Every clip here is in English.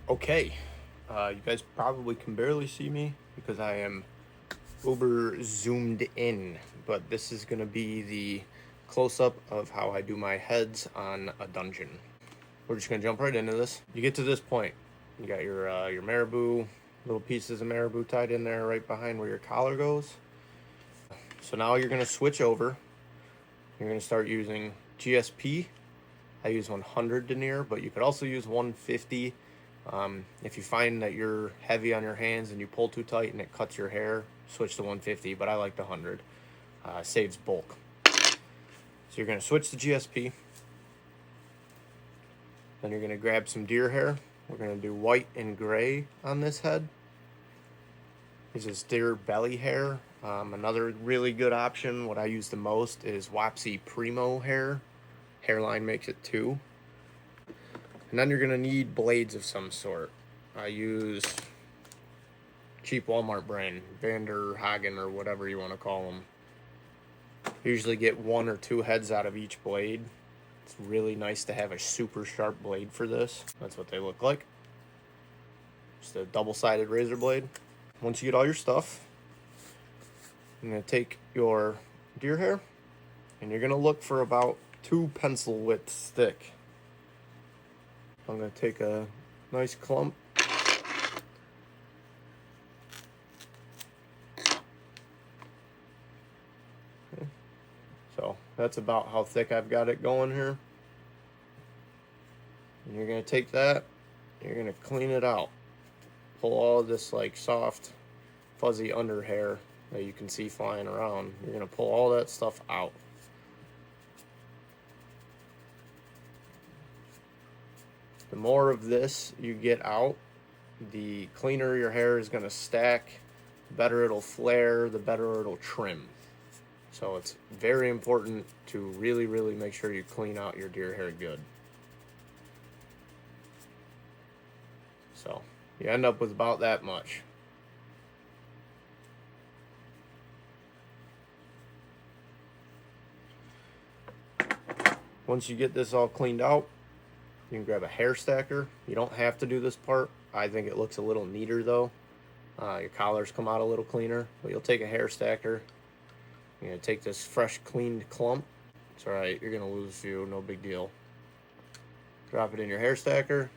Okay, you guys probably can barely see me because I am uber zoomed in, but this is going to be the close-up of how I do my heads on a dungeon. We're just going to jump right into this. You get to this point, you got your marabou, little pieces of marabou tied in there right behind where your collar goes. So now you're going to switch over. You're going to start using GSP. I use 100 denier, but you could also use 150. If you find that you're heavy on your hands and you pull too tight and it cuts your hair, switch to 150, but I like the 100. Saves bulk. So you're going to switch to GSP. Then you're going to grab some deer hair. We're going to do white and gray on this head. This is deer belly hair. Another really good option, what I use the most, is Wapsi Primo hair. Hairline makes it too. And then you're going to need blades of some sort. I use cheap Walmart brand, Vander Hagen or whatever you want to call them. Usually get 1 or 2 heads out of each blade. It's really nice to have a super sharp blade for this. That's what they look like. Just a double-sided razor blade. Once you get all your stuff, you're going to take your deer hair and you're going to look for about 2 pencil widths thick. I'm going to take a nice clump. Okay. So that's about how thick I've got it going here. And you're going to take that, you're going to clean it out. Pull all this like soft, fuzzy under hair that you can see flying around. You're going to pull all that stuff out. The more of this you get out, the cleaner your hair is going to stack, the better it'll flare, the better it'll trim. So it's very important to really, really make sure you clean out your deer hair good. So you end up with about that much. Once you get this all cleaned out, you can grab a hair stacker. You don't have to do this part. I think it looks a little neater though. Your collars come out a little cleaner, but you'll take a hair stacker. You're gonna take this fresh cleaned clump. It's alright, you're gonna lose a few, no big deal. Drop it in your hair stacker.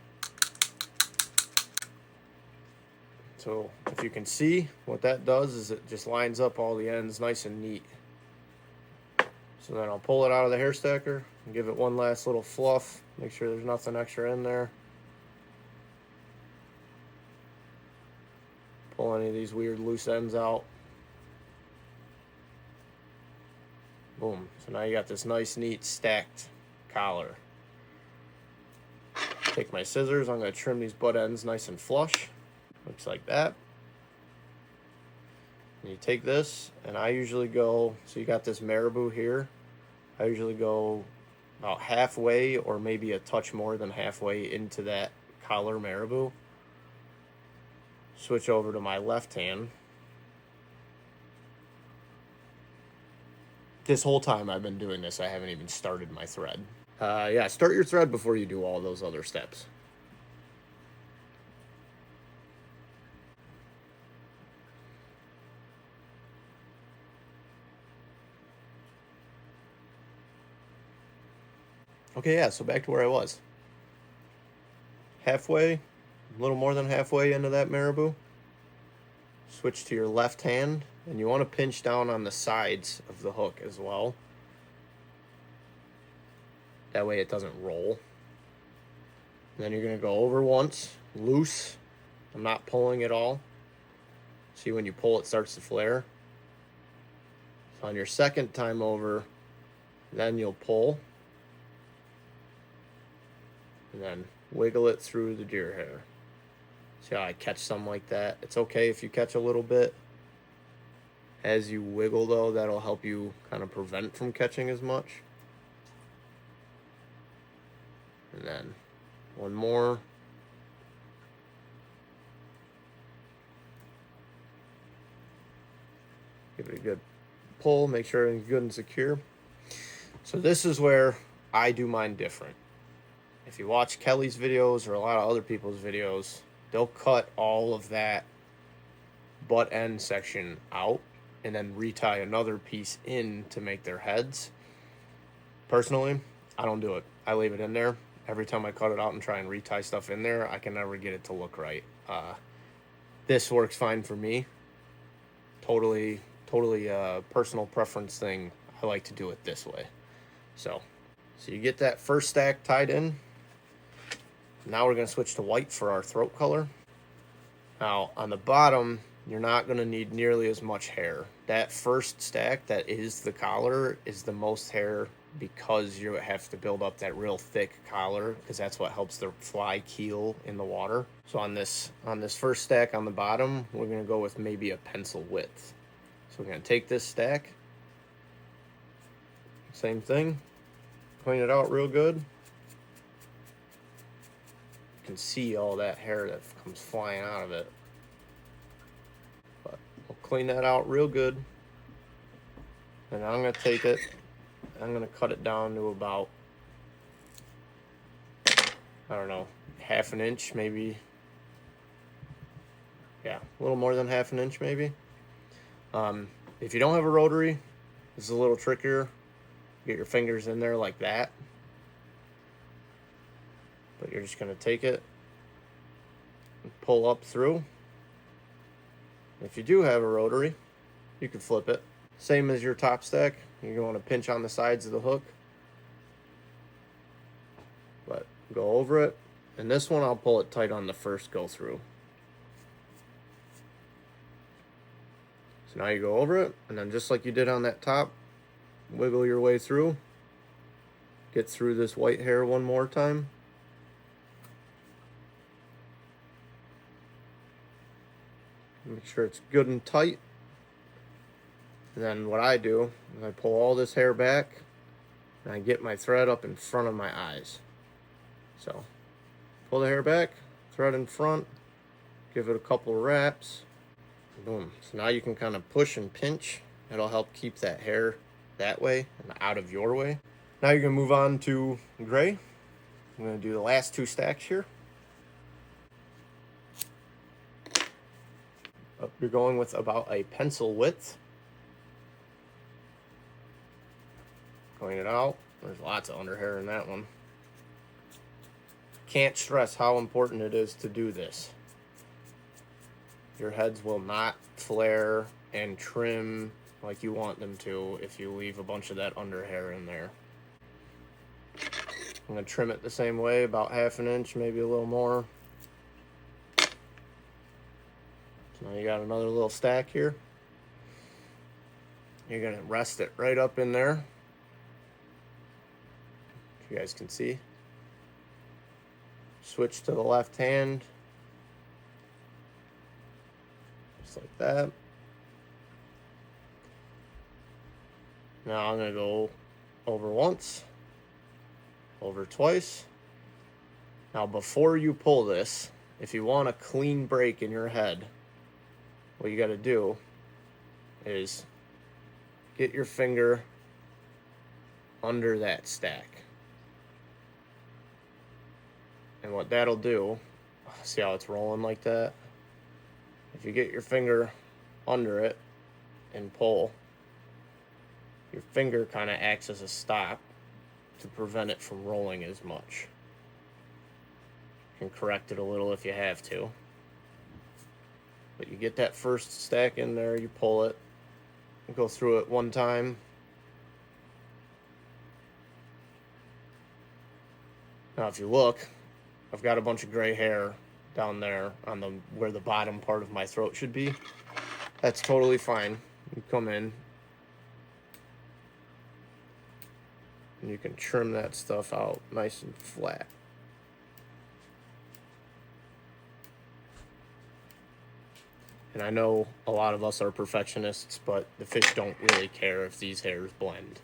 So if you can see, what that does is it just lines up all the ends nice and neat. So then I'll pull it out of the hair stacker and give it one last little fluff. Make sure there's nothing extra in there. Pull any of these weird loose ends out. Boom. So now you got this nice, neat, stacked collar. Take my scissors. I'm going to trim these butt ends nice and flush. Looks like that. And you take this, and I usually go, so you got this marabou here. I usually go about halfway or maybe a touch more than halfway into that collar marabou. Switch over to my left hand. This whole time I've been doing this, I haven't even started my thread. Yeah, start your thread before you do all those other steps. Okay, yeah, so back to where I was. Halfway, a little more than halfway into that marabou. Switch to your left hand, and you want to pinch down on the sides of the hook as well. That way it doesn't roll. And then you're going to go over once, loose. I'm not pulling at all. See, when you pull, it starts to flare. So on your second time over, then you'll pull. And then wiggle it through the deer hair. See how I catch some like that? It's okay if you catch a little bit. As you wiggle though, that'll help you kind of prevent from catching as much. And then one more. Give it a good pull, make sure everything's good and secure. So this is where I do mine different. if you watch Kelly's videos or a lot of other people's videos, they'll cut all of that butt end section out and then retie another piece in to make their heads. Personally, I don't do it. I leave it in there. Every time I cut it out and try and retie stuff in there, I can never get it to look right. This works fine for me. Totally personal preference thing. I like to do it this way. So you get that first stack tied in. Now we're going to switch to white for our throat color. Now on the bottom, you're not going to need nearly as much hair. That first stack that is the collar is the most hair because you have to build up that real thick collar, because that's what helps the fly keel in the water. So on this first stack on the bottom, we're going to go with maybe a pencil width. So we're going to take this stack, same thing, clean it out real good. You can see all that hair that comes flying out of it. But we'll clean that out real good. And I'm going to take it, I'm going to cut it down to about, I don't know, half an inch maybe. Yeah, a little more than half an inch maybe. If you don't have a rotary, this is a little trickier. Get your fingers in there like that. But you're just going to take it and pull up through. If you do have a rotary, you can flip it. Same as your top stack. You're going to pinch on the sides of the hook. But go over it. And this one, I'll pull it tight on the first go through. So now you go over it, and then just like you did on that top, wiggle your way through. Get through this white hair one more time. Make sure it's good and tight. And then what I do is I pull all this hair back and I get my thread up in front of my eyes. So pull the hair back, thread in front, give it a couple wraps, boom. So now you can kind of push and pinch. It'll help keep that hair that way and out of your way. Now you're gonna move on to gray. I'm gonna do the last two stacks here. You're going with about a pencil width. Clean it out. There's lots of underhair in that one. Can't stress how important it is to do this. Your heads will not flare and trim like you want them to if you leave a bunch of that underhair in there. I'm going to trim it the same way, about half an inch, maybe a little more. So now you got another little stack here. You're going to rest it right up in there. If you guys can see. Switch to the left hand. Just like that. Now I'm going to go over once, over twice. Now before you pull this, if you want a clean break in your head, what you got to do is get your finger under that stack. And what that'll do, see how it's rolling like that? If you get your finger under it and pull, your finger kind of acts as a stop to prevent it from rolling as much. You can correct it a little if you have to. But you get that first stack in there, you pull it, go through it one time. Now if you look, I've got a bunch of gray hair down there on where the bottom part of my throat should be. That's totally fine. You come in and you can trim that stuff out nice and flat. And I know a lot of us are perfectionists, but the fish don't really care if these hairs blend.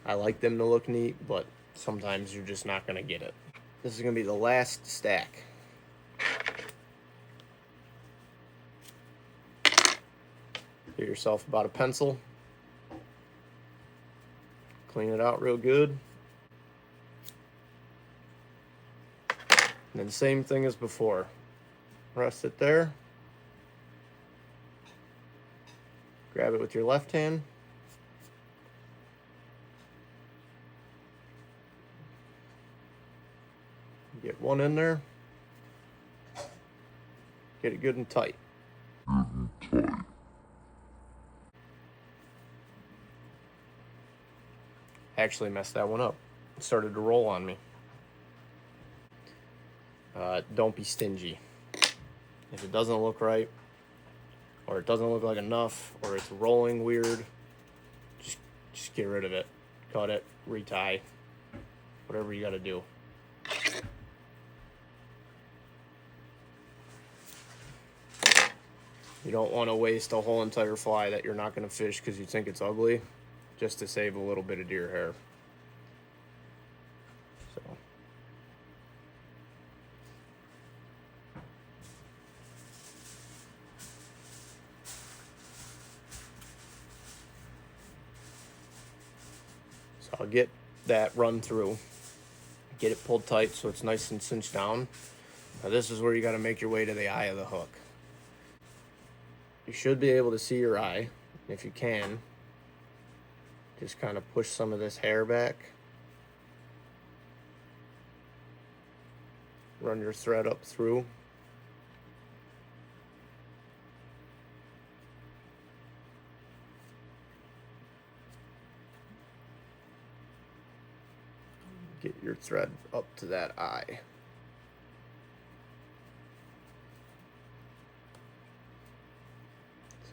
I like them to look neat, but sometimes you're just not going to get it. This is going to be the last stack. Get yourself about a pencil. Clean it out real good. And then same thing as before. Rest it there. Grab it with your left hand. Get one in there. Get it good and tight. I actually messed that one up. It started to roll on me. Don't be stingy. If it doesn't look right, or it doesn't look like enough, or it's rolling weird, just get rid of it. Cut it, retie, whatever you gotta do. You don't want to waste a whole entire fly that you're not going to fish because you think it's ugly, just to save a little bit of deer hair. So I'll get that run through, get it pulled tight so it's nice and cinched down. Now this is where you got to make your way to the eye of the hook. You should be able to see your eye. If you can, just kind of push some of this hair back. Run your thread up through. Get your thread up to that eye.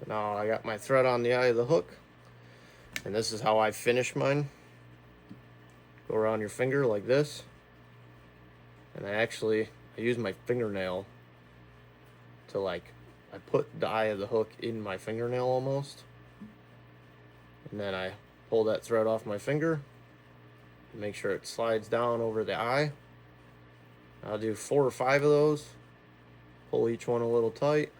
So now I got my thread on the eye of the hook, and this is how I finish mine. Go around your finger like this, and I use my fingernail to I put the eye of the hook in my fingernail almost, and then I pull that thread off my finger, make sure it slides down over the eye. I'll do 4 or 5 of those, pull each one a little tight.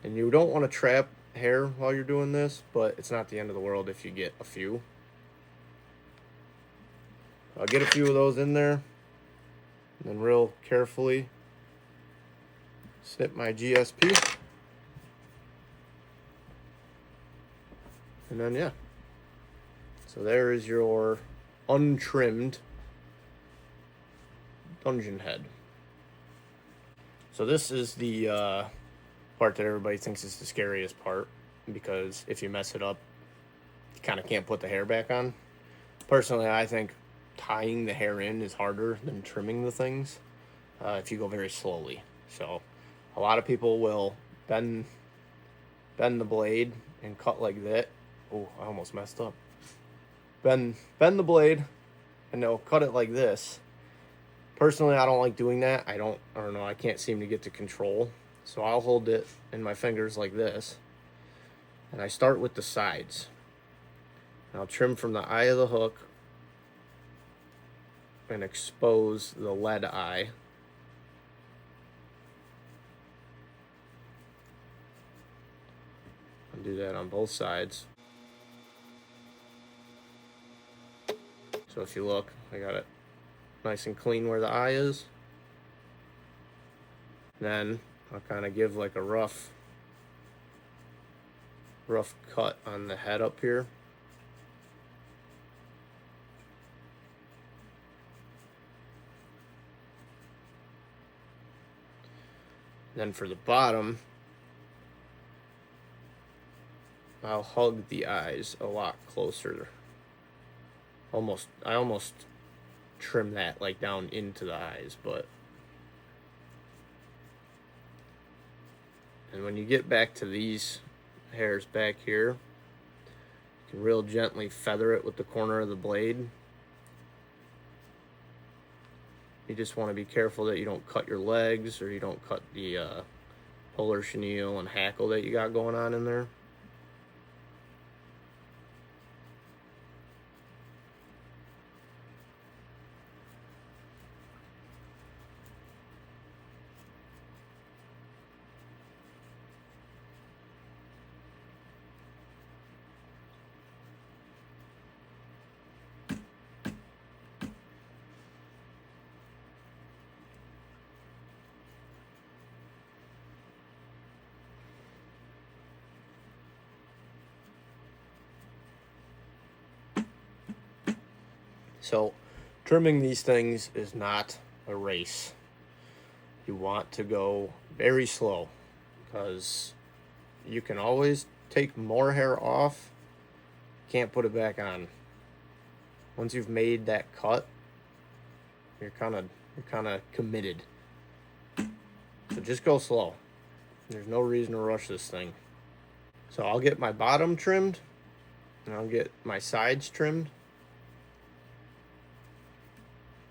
And you don't want to trap hair while you're doing this, but it's not the end of the world if you get a few. I'll get a few of those in there, and then real carefully snip my GSP. And then, yeah. So there is your untrimmed dungeon head. So this is the part that everybody thinks is the scariest part, because if you mess it up, you kind of can't put the hair back on. Personally, I think tying the hair in is harder than trimming the things if you go very slowly. So a lot of people will bend the blade and cut like that. Oh, I almost messed up. Bend the blade and they'll cut it like this. Personally, I don't like doing that. I don't know, I can't seem to get to control. So I'll hold it in my fingers like this, and I start with the sides. And I'll trim from the eye of the hook and expose the lead eye. I'll do that on both sides. So if you look, I got it nice and clean where the eye is. Then I'll kind of give like a rough cut on the head up here. Then for the bottom, I'll hug the eyes a lot closer. I almost trim that like down into the eyes, but and when you get back to these hairs back here, you can real gently feather it with the corner of the blade. You just want to be careful that you don't cut your legs, or you don't cut the polar chenille and hackle that you got going on in there. So trimming these things is not a race. You want to go very slow because you can always take more hair off, can't put it back on. Once you've made that cut, you're kind of committed. So just go slow. There's no reason to rush this thing. So I'll get my bottom trimmed and I'll get my sides trimmed.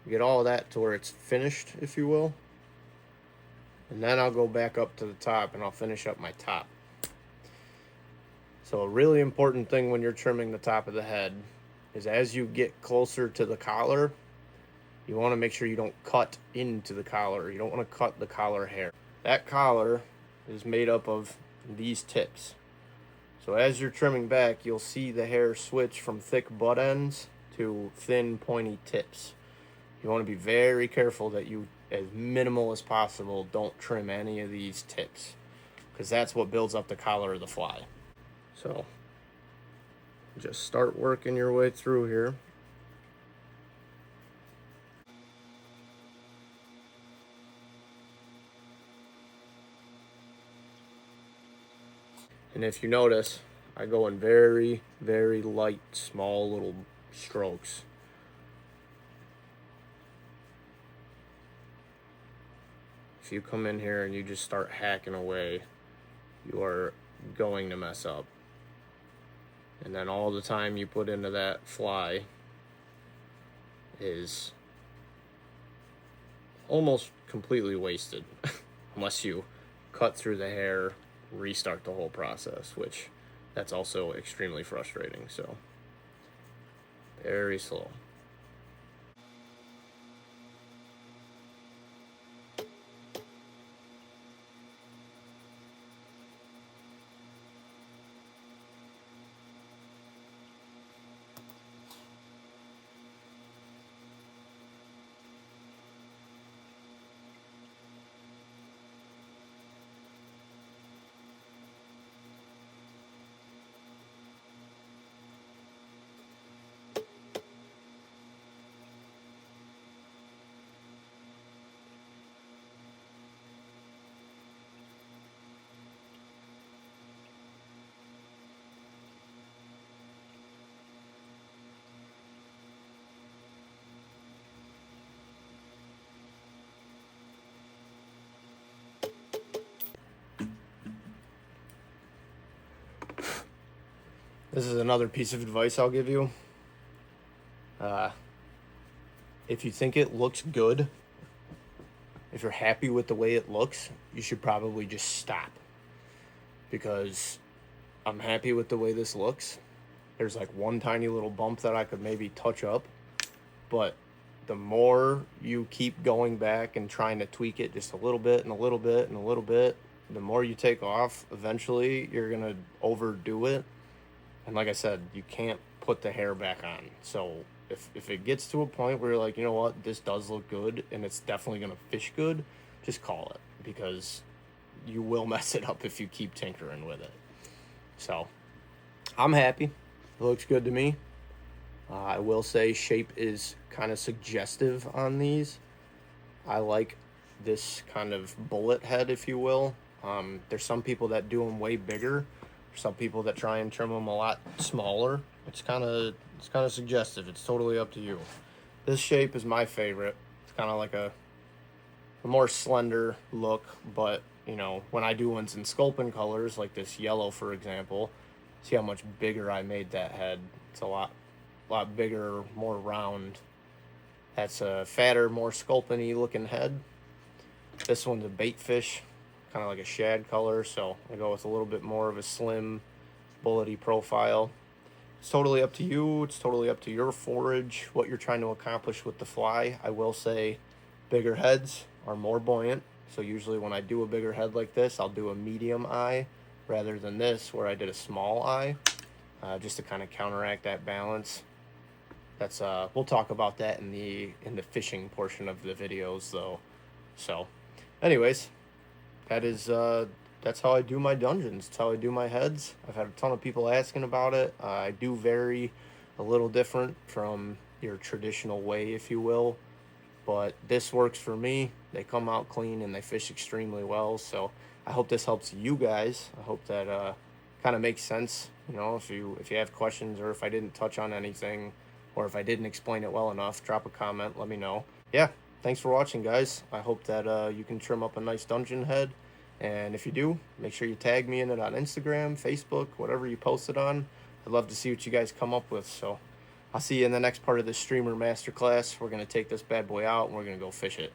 Get all of that to where it's finished, if you will. And then I'll go back up to the top and I'll finish up my top. So a really important thing when you're trimming the top of the head is as you get closer to the collar, you want to make sure you don't cut into the collar. You don't want to cut the collar hair. That collar is made up of these tips. So as you're trimming back, you'll see the hair switch from thick butt ends to thin pointy tips. You want to be very careful that you, as minimal as possible, don't trim any of these tips, because that's what builds up the collar of the fly. So just start working your way through here. And if you notice, I go in very, very light, small little strokes. If you come in here and you just start hacking away, you are going to mess up. And then all the time you put into that fly is almost completely wasted unless you cut through the hair, restart the whole process, which that's also extremely frustrating. So very slow. This is another piece of advice I'll give you. If you think it looks good, if you're happy with the way it looks, you should probably just stop. Because I'm happy with the way this looks. There's like one tiny little bump that I could maybe touch up. But the more you keep going back and trying to tweak it just a little bit and a little bit and a little bit, the more you take off, eventually you're going to overdo it. And like I said, you can't put the hair back on. So if it gets to a point where you're like, you know what, this does look good and it's definitely going to fish good, just call it, because you will mess it up if you keep tinkering with it. So I'm happy. It looks good to me. I will say shape is kind of suggestive on these. I like this kind of bullet head, if you will. There's some people that do them way bigger. Some people that try and trim them a lot smaller. It's kind of suggestive. It's totally up to you. This shape is my favorite. It's kind of like a more slender look, but you know, when I do ones in sculpin colors like this yellow, for example, see how much bigger I made that head. It's a lot bigger, more round. That's a fatter, more sculpin-y looking head. This one's a bait fish, kind of like a shad color, so I go with a little bit more of a slim, bullety profile. It's totally up to you. It's totally up to your forage, what you're trying to accomplish with the fly. I will say bigger heads are more buoyant, so usually when I do a bigger head like this, I'll do a medium eye rather than this where I did a small eye, just to kind of counteract that balance. That's we'll talk about that in the fishing portion of the videos though. So anyways, that's how I do my dungeons. That's how I do my heads. I've had a ton of people asking about it. I do vary a little different from your traditional way, if you will. But this works for me. They come out clean and they fish extremely well. So I hope this helps you guys. I hope that kind of makes sense. You know, if you have questions, or if I didn't touch on anything, or if I didn't explain it well enough, drop a comment. Let me know. Yeah, thanks for watching, guys. I hope that you can trim up a nice dungeon head. And if you do, make sure you tag me in it on Instagram, Facebook, whatever you post it on. I'd love to see what you guys come up with. So I'll see you in the next part of the streamer masterclass. We're going to take this bad boy out and we're going to go fish it.